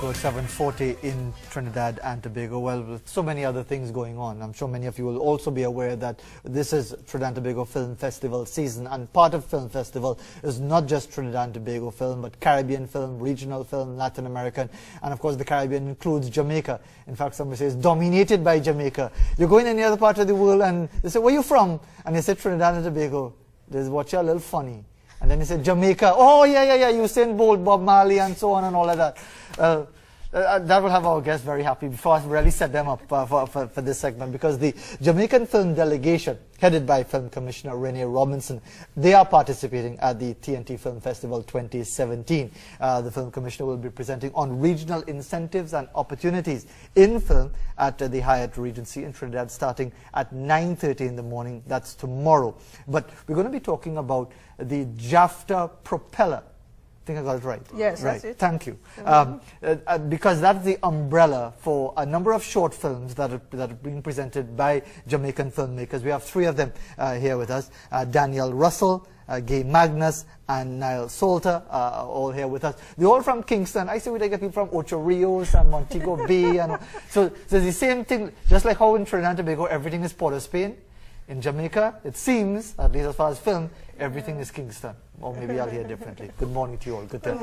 go 7:40 in Trinidad and Tobago. Well, with so many other things going on, I'm sure many of you will also be aware that this is Trinidad and Tobago Film Festival season, and part of Film Festival is not just Trinidad and Tobago film, but Caribbean film, regional film, Latin American, and of course the Caribbean includes Jamaica. In fact, somebody says dominated by Jamaica. You go in any other part of the world and they say, where are you from? And they say Trinidad and Tobago. They watch you a little funny. And then he said, Jamaica, oh, yeah, Usain Bolt, Bob Marley, and so on and all of that. That will have our guests very happy before I really set them up for this segment, because the Jamaican film delegation, headed by Film Commissioner Renee Robinson, they are participating at the TNT Film Festival 2017. The Film Commissioner will be presenting on regional incentives and opportunities in film at the Hyatt Regency in Trinidad, starting at 9:30 in the morning. That's tomorrow. But we're going to be talking about the JAFTA Propella. I think I got it right. Yes, right. That's it. Thank you. Because that's the umbrella for a number of short films that are being presented by Jamaican filmmakers. We have three of them here with us. Danielle Russell, Gay Magnus, and Nile Saulter all here with us. They're all from Kingston. I see we get people from Ocho Rios and Montego Bay. And so it's the same thing, just like how in Trinidad and Tobago everything is Port of Spain. In Jamaica, it seems, at least as far as film, everything is Kingston. Or maybe I'll hear differently. Good morning to you all. Good to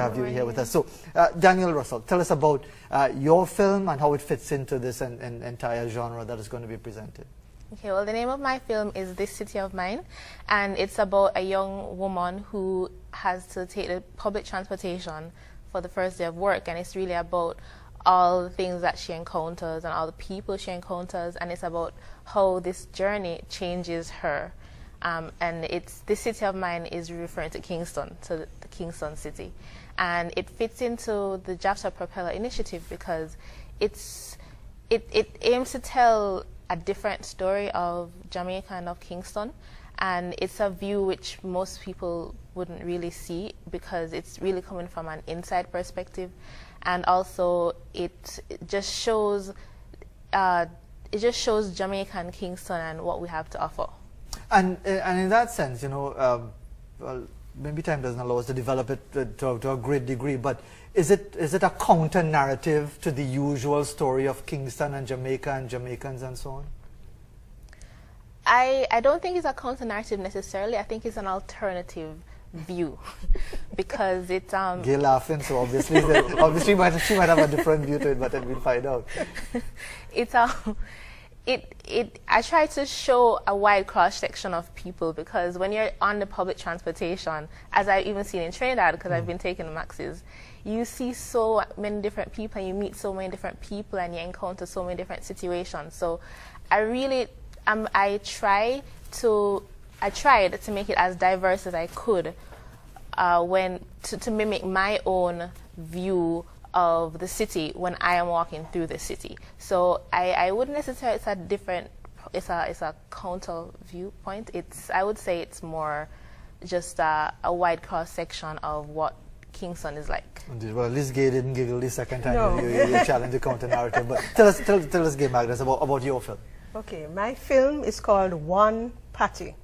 have you here with us. So, Danielle Russell, tell us about your film and how it fits into this entire genre that is going to be presented. Okay, well, the name of my film is This City of Mine, and it's about a young woman who has to take the public transportation for the first day of work, and it's really about all the things that she encounters and all the people she encounters, and it's about how this journey changes her. And This City of Mine is referring to Kingston, to the Kingston city. And it fits into the JAFTA Propella initiative because it aims to tell a different story of Jamaica and of Kingston. And it's a view which most people wouldn't really see because it's really coming from an inside perspective. And also it just shows Jamaica and Kingston and what we have to offer. And in that sense, you know, well, maybe time doesn't allow us to develop it to a great degree, but is it a counter narrative to the usual story of Kingston and Jamaica and Jamaicans and so on? I don't think it's a counter narrative necessarily. I think it's an alternative view because it's Gay laughing, so obviously she might have a different view to it, but then we'll find out. I try to show a wide cross section of people because when you're on the public transportation, as I've even seen in Trinidad, because I've been taking the maxes, you see so many different people and you meet so many different people and you encounter so many different situations. So I tried to make it as diverse as I could to mimic my own view of the city when I am walking through the city. So I wouldn't necessarily it's a counter viewpoint. I would say it's more just a wide cross section of what Kingston is like. Well, at least Gay didn't giggle the second time No. you challenged the counter narrative. But tell us, Gay Magnus, about your film. Okay, my film is called One Patty,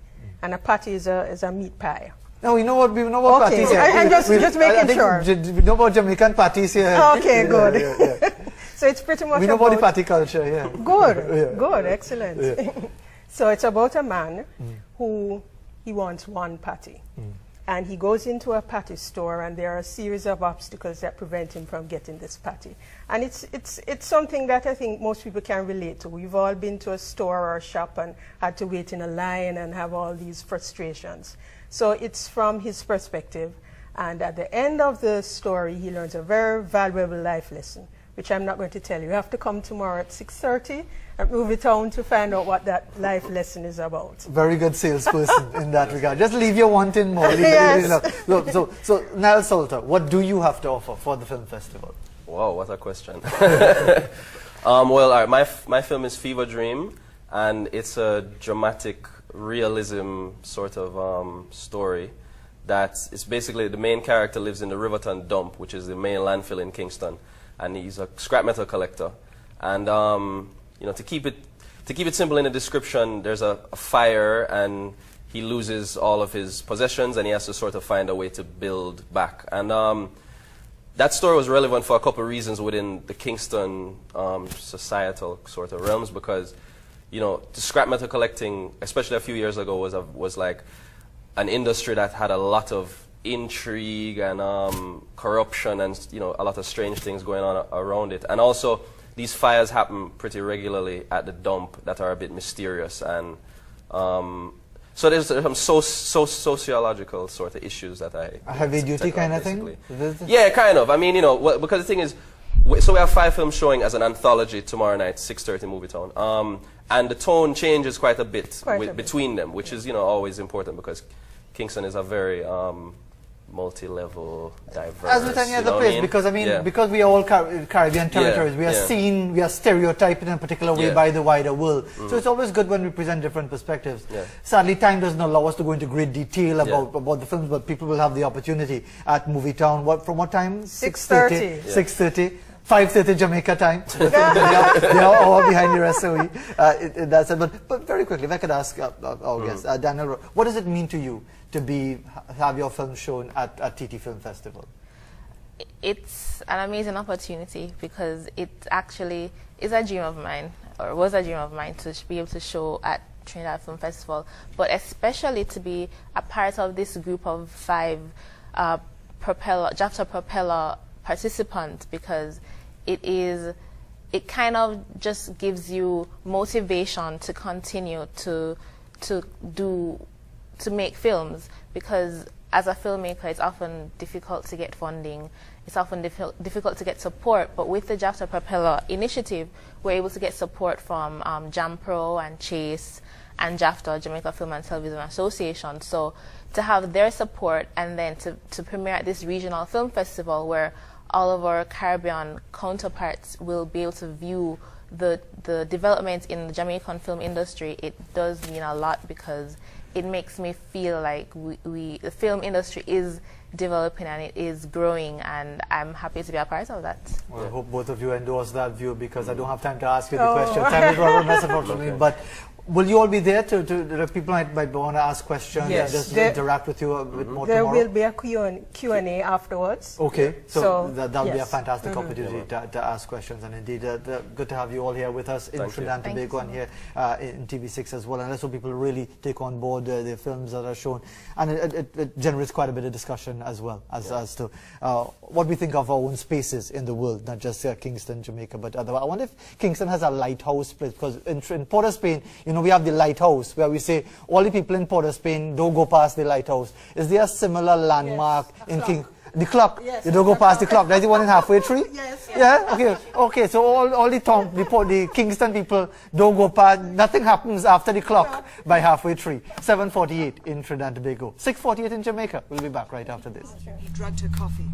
and a patty is a meat pie. No, we know what patties here. I'm just making sure. We know about Jamaican patties here. Okay, good. Yeah. So it's pretty much we know about the patty culture, yeah. Good, good, excellent. Yeah. So it's about a man who he wants one patty. And he goes into a patty store, and there are a series of obstacles that prevent him from getting this patty. And it's something that I think most people can relate to. We've all been to a store or a shop and had to wait in a line and have all these frustrations. So it's from his perspective. And at the end of the story, he learns a very valuable life lesson, which I'm not going to tell you. You have to come tomorrow at 6:30 and move it on to find out what that life lesson is about. Very good salesperson in that regard. Just leave you wanting more. Yes. So Nile Saulter, what do you have to offer for the film festival? Wow, what a question. Well, all right, my film is Fever Dream, and it's a dramatic realism sort of story. It's basically the main character lives in the Riverton dump, which is the main landfill in Kingston, and he's a scrap metal collector. And you know, to keep it simple in the description, there's a fire, and he loses all of his possessions, and he has to sort of find a way to build back. And that story was relevant for a couple of reasons within the Kingston societal sort of realms, because, you know, scrap metal collecting, especially a few years ago, was like an industry that had a lot of intrigue and corruption and, you know, a lot of strange things going on around it. And also, these fires happen pretty regularly at the dump that are a bit mysterious, and so there's some sociological sort of issues that I heavy duty kind of thing. Yeah, kind of. I mean, you know, because the thing is, so we have 5 films showing as an anthology tomorrow night, 6:30 Movie Town, and the tone changes quite a bit between them, which is, you know, always important, because Kingston is a very multi-level, diverse. As with any other place, because I mean, because we are all Caribbean territories, we are seen, we are stereotyped in a particular way by the wider world. So it's always good when we present different perspectives. Sadly, time doesn't allow us to go into great detail about the films, but people will have the opportunity at Movie Town. From what time? 6:30. 6:30. 5:30 Jamaica time. They are all behind your SOE. That's it. But very quickly, if I could ask our guest, Danielle, what does it mean to you to have your film shown at TT Film Festival? It's an amazing opportunity, because it actually is a dream of mine, or was a dream of mine, to be able to show at Trinidad Film Festival, but especially to be a part of this group of 5 JAFTA Propella participants, because it kind of just gives you motivation to continue to make films, because as a filmmaker it's often difficult to get funding, it's often difficult to get support, but with the JAFTA Propella initiative we're able to get support from JAMPRO and Chase and JAFTA, Jamaica Film and Television Association. So to have their support, and then to premiere at this regional film festival where all of our Caribbean counterparts will be able to view the developments in the Jamaican film industry, it does mean a lot, because it makes me feel like the film industry is developing and it is growing, and I'm happy to be a part of that. Well, I hope both of you endorse that view, because I don't have time to ask you the question. Time is rather mess, unfortunately. But will you all be there to people might want to ask questions and just interact with you a bit more there tomorrow? There will be a Q&A afterwards. Okay, so that will be a fantastic opportunity to ask questions, and indeed good to have you all here with us in Trinidad and Tobago and here in TV6 as well, and let's hope people really take on board the films that are shown, and it generates quite a bit of discussion as well as to what we think of our own spaces in the world, not just Kingston, Jamaica, but other. I wonder if Kingston has a lighthouse place, because in Port of Spain, you know, we have the lighthouse where we say all the people in Port of Spain don't go past the lighthouse. Is there a similar landmark in King? The clock. Yes, you don't go past the clock. That's the one in Halfway Tree? Yes. Yeah? Okay. Okay. So all the Kingston people don't go past. Nothing happens after the clock by Halfway Tree. 7:48 in Trinidad and Tobago. 6:48 in Jamaica. We'll be back right after this. He drugged her coffee.